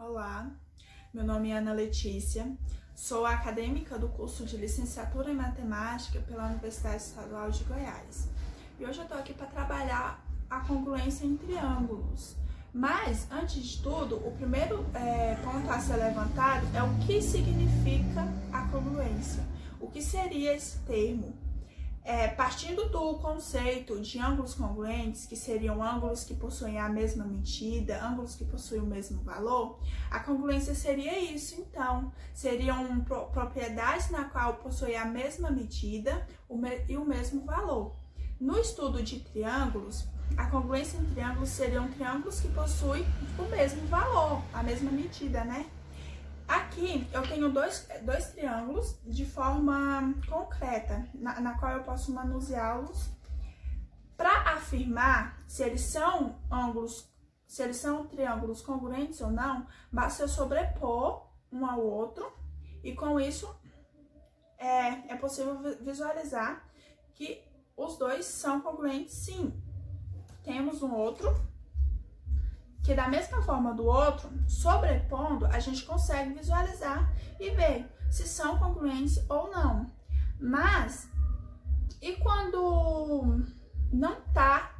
Olá, meu nome é Ana Letícia, sou acadêmica do curso de Licenciatura em Matemática pela Universidade Estadual de Goiás. E hoje eu estou aqui para trabalhar a congruência em triângulos. Mas, antes de tudo, o primeiro ponto a ser levantado é o que significa a congruência. O que seria esse termo? Partindo do conceito de ângulos congruentes, que seriam ângulos que possuem a mesma medida, ângulos que possuem o mesmo valor, a congruência seria isso, então. Seriam propriedades na qual possuem a mesma medida e o mesmo valor. No estudo de triângulos, a congruência em triângulos seriam triângulos que possuem o mesmo valor, a mesma medida, né? Aqui eu tenho dois triângulos de forma concreta, na qual eu posso manuseá-los para afirmar se eles são triângulos congruentes ou não. Basta eu sobrepor um ao outro e com isso é possível visualizar que os dois são congruentes, sim. Temos um outro que da mesma forma do outro, sobrepondo, a gente consegue visualizar e ver se são congruentes ou não. Mas, e quando não tá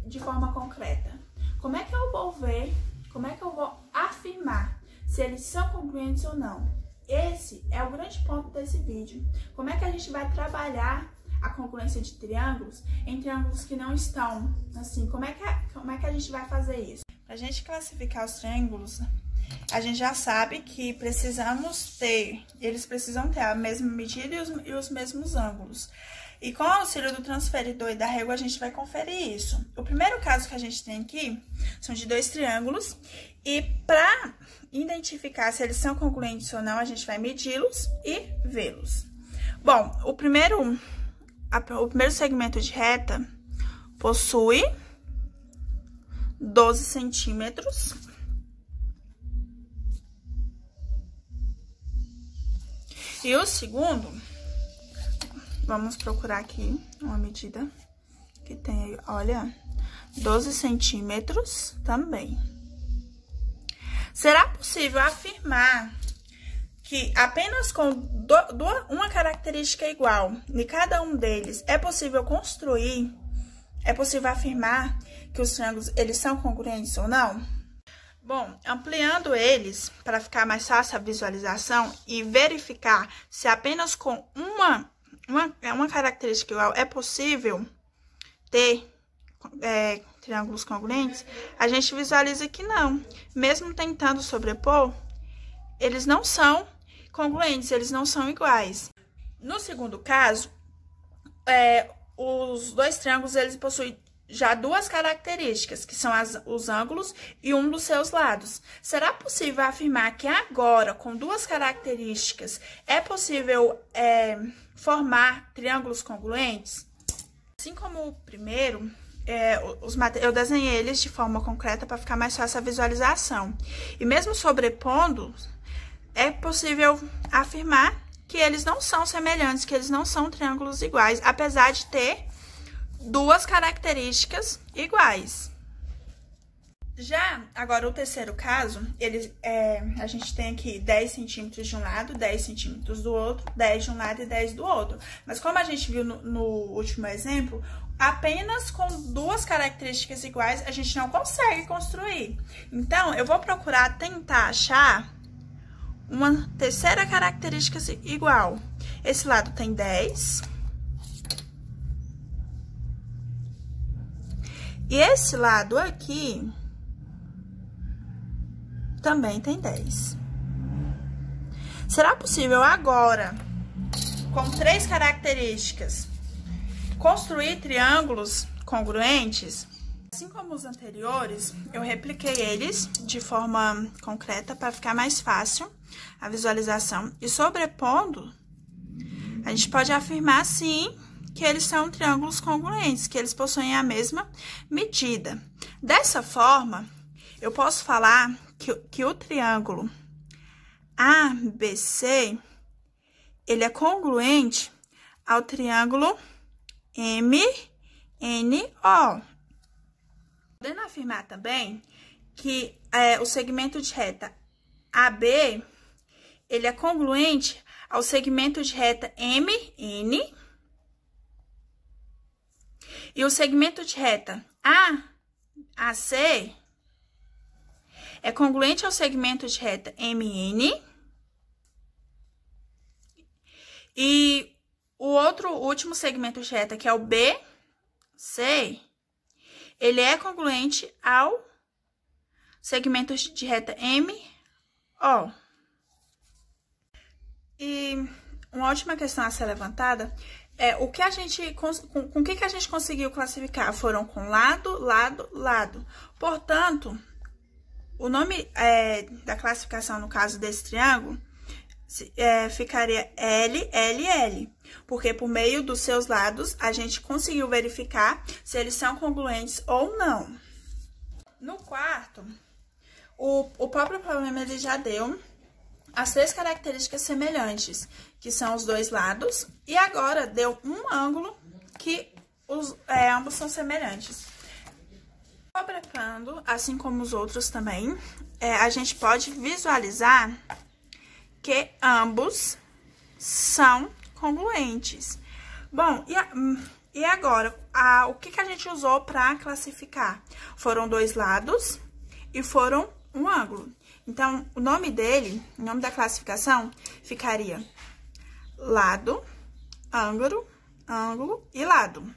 de forma concreta? Como é que eu vou ver, como é que eu vou afirmar se eles são congruentes ou não? Esse é o grande ponto desse vídeo. Como é que a gente vai trabalhar a congruência de triângulos em triângulos que não estão assim? Como é que a gente vai fazer isso? Para a gente classificar os triângulos, a gente já sabe que eles precisam ter a mesma medida e os mesmos ângulos. E com o auxílio do transferidor e da régua, a gente vai conferir isso. O primeiro caso que a gente tem aqui são de dois triângulos. E para identificar se eles são congruentes ou não, a gente vai medi-los e vê-los. Bom, o primeiro segmento de reta possui 12 centímetros. E o segundo, vamos procurar aqui uma medida que tem aí, olha, 12 centímetros também. Será possível afirmar que apenas com uma característica igual em cada um deles é possível afirmar que os triângulos eles são congruentes ou não? Bom, ampliando eles para ficar mais fácil a visualização e verificar se apenas com uma característica igual é possível ter triângulos congruentes, a gente visualiza que não. Mesmo tentando sobrepor, eles não são congruentes, eles não são iguais. No segundo caso, os dois triângulos eles possuem já duas características, que são os ângulos e um dos seus lados. Será possível afirmar que agora, com duas características, é possível formar triângulos congruentes? Assim como o primeiro, eu desenhei eles de forma concreta para ficar mais fácil a visualização. E mesmo sobrepondo, é possível afirmar que eles não são semelhantes, que eles não são triângulos iguais, apesar de ter duas características iguais. Já agora o terceiro caso, a gente tem aqui 10 centímetros de um lado, 10 centímetros do outro, 10 de um lado e 10 do outro. Mas como a gente viu no último exemplo, apenas com duas características iguais a gente não consegue construir. Então, eu vou procurar tentar achar uma terceira característica igual. Esse lado tem 10. E esse lado aqui também tem 10. Será possível agora, com três características, construir triângulos congruentes? Assim como os anteriores, eu repliquei eles de forma concreta para ficar mais fácil a visualização. E sobrepondo, a gente pode afirmar, sim, que eles são triângulos congruentes, que eles possuem a mesma medida. Dessa forma, eu posso falar que o triângulo ABC, ele é congruente ao triângulo MNO. Podendo afirmar também que o segmento de reta AB, ele é congruente ao segmento de reta MN, e o segmento de reta AC é congruente ao segmento de reta MN, e o último segmento de reta, que é o BC, ele é congruente ao segmento de reta MO. E uma última questão a ser levantada é com que a gente conseguiu classificar? Foram com lado, lado, lado. Portanto, o nome da classificação, no caso desse triângulo, ficaria LLL, porque por meio dos seus lados a gente conseguiu verificar se eles são congruentes ou não. No quarto, o próprio problema ele já deu as 3 características semelhantes, que são os 2 lados, e agora deu um ângulo que ambos são semelhantes. Sobrepando, assim como os outros também, a gente pode visualizar que ambos são congruentes. Bom, e agora, o que a gente usou para classificar? Foram 2 lados e foram um ângulo. Então, o nome da classificação ficaria lado, ângulo, ângulo e lado.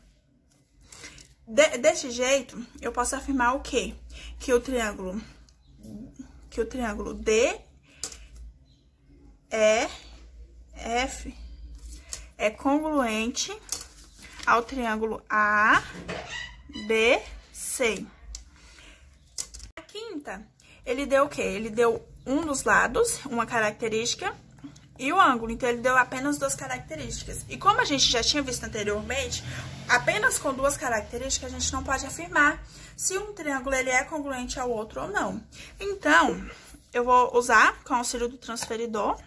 Desse jeito, eu posso afirmar o quê? Que o triângulo DEF é congruente ao triângulo ABC. A quinta, ele deu o quê? Ele deu um dos lados, uma característica, e o ângulo. Então, ele deu apenas 2 características. E como a gente já tinha visto anteriormente, apenas com 2 características a gente não pode afirmar se um triângulo ele é congruente ao outro ou não. Então, eu vou usar, com o auxílio do transferidor,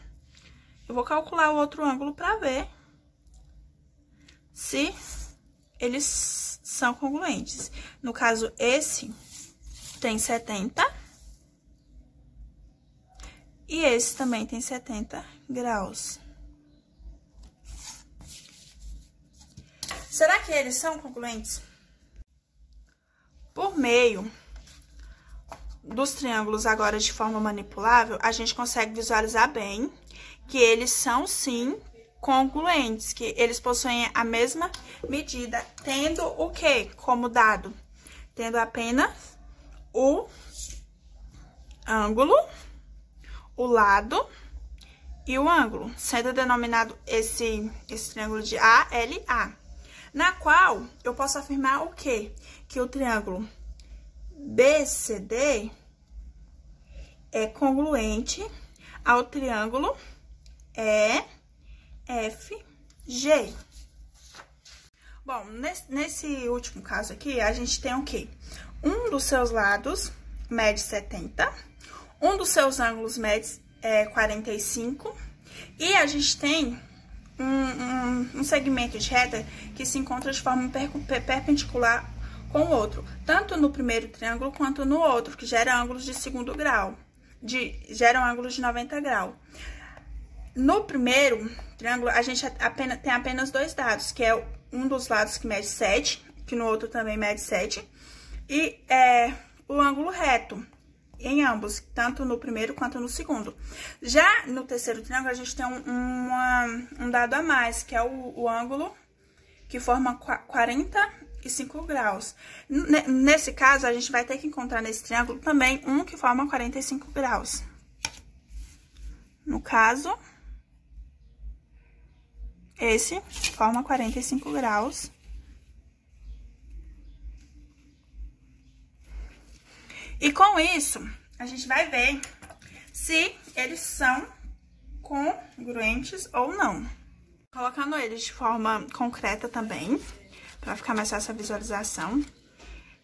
eu vou calcular o outro ângulo para ver se eles são congruentes. No caso, esse tem 70 e esse também tem 70 graus. Será que eles são congruentes? Por meio dos triângulos agora de forma manipulável, a gente consegue visualizar bem que eles são, sim, congruentes, que eles possuem a mesma medida, tendo o quê como dado? Tendo apenas o ângulo, o lado e o ângulo, sendo denominado esse triângulo de ALA, na qual eu posso afirmar o quê? Que o triângulo BCD é congruente ao triângulo EFG. Bom, nesse último caso aqui, a gente tem o quê? Um dos seus lados mede 70, um dos seus ângulos mede 45, e a gente tem um segmento de reta que se encontra de forma perpendicular com o outro, tanto no primeiro triângulo quanto no outro, que gera ângulos de segundo grau, geram ângulos de 90 graus. No primeiro triângulo, a gente tem apenas 2 dados, que é um dos lados que mede 7, que no outro também mede 7, e o ângulo reto em ambos, tanto no primeiro quanto no segundo. Já no terceiro triângulo, a gente tem um dado a mais, que é o ângulo que forma 45 graus. Nesse caso, a gente vai ter que encontrar nesse triângulo também um que forma 45 graus. No caso, esse forma 45 graus. E com isso, a gente vai ver se eles são congruentes ou não. Colocando eles de forma concreta também, para ficar mais fácil a visualização,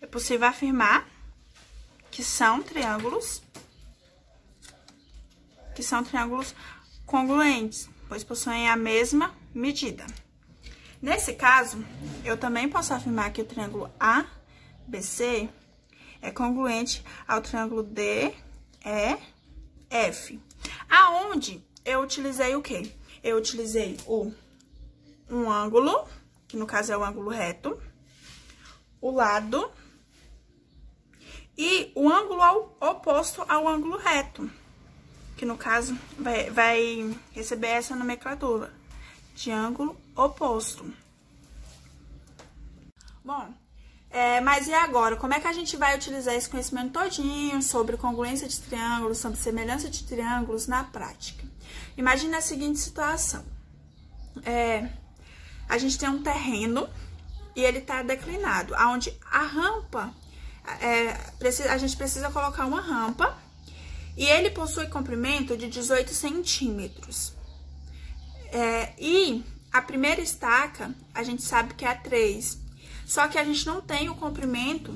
é possível afirmar que são triângulos congruentes, pois possuem a mesma medida. Nesse caso, eu também posso afirmar que o triângulo ABC é congruente ao triângulo DEF. Aonde eu utilizei o quê? Eu utilizei um ângulo, que no caso é o ângulo reto, o lado e o ângulo oposto ao ângulo reto, que no caso vai receber essa nomenclatura de ângulo oposto. Bom, mas e agora? Como é que a gente vai utilizar esse conhecimento todinho sobre congruência de triângulos, sobre semelhança de triângulos na prática? Imagine a seguinte situação. A gente tem um terreno e ele tá declinado, onde a rampa, a gente precisa colocar uma rampa e ele possui comprimento de 18 centímetros. E a primeira estaca, a gente sabe que é 3, só que a gente não tem o comprimento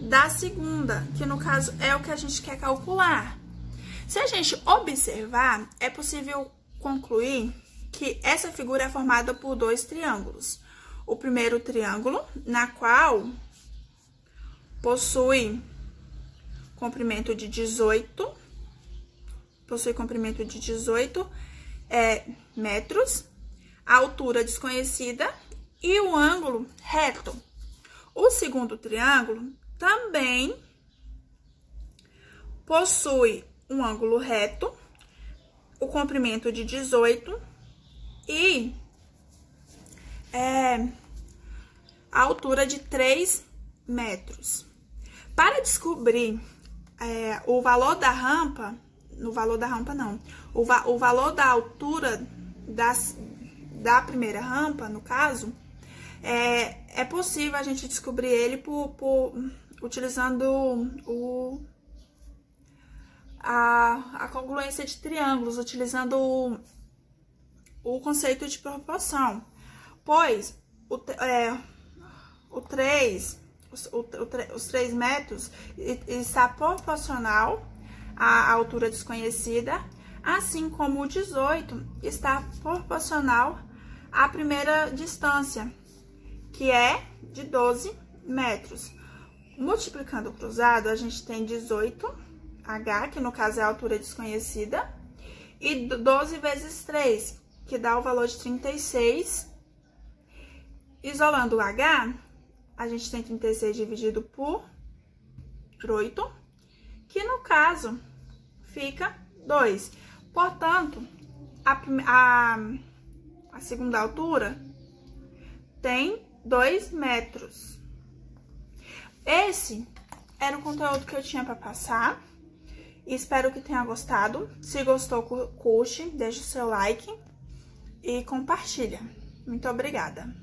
da segunda, que no caso é o que a gente quer calcular. Se a gente observar, é possível concluir que essa figura é formada por 2 triângulos. O primeiro triângulo, na qual possui comprimento de 18, metros, a altura desconhecida e o ângulo reto. O segundo triângulo também possui um ângulo reto, o comprimento de 18 e a altura de 3 metros. Para descobrir o valor da rampa, o valor da altura da primeira rampa, no caso, é possível a gente descobrir ele utilizando a congruência de triângulos, utilizando o conceito de proporção, pois os 3 metros está proporcional à altura desconhecida, assim como o 18 está proporcional à primeira distância, que é de 12 metros. Multiplicando o cruzado, a gente tem 18H, que no caso é a altura desconhecida, e 12 vezes 3, que dá o valor de 36. Isolando o H, a gente tem 36 dividido por 8, que no caso fica 2. Portanto, a segunda altura tem 2 metros. Esse era o conteúdo que eu tinha para passar. Espero que tenha gostado. Se gostou, curte, deixa o seu like e compartilha. Muito obrigada.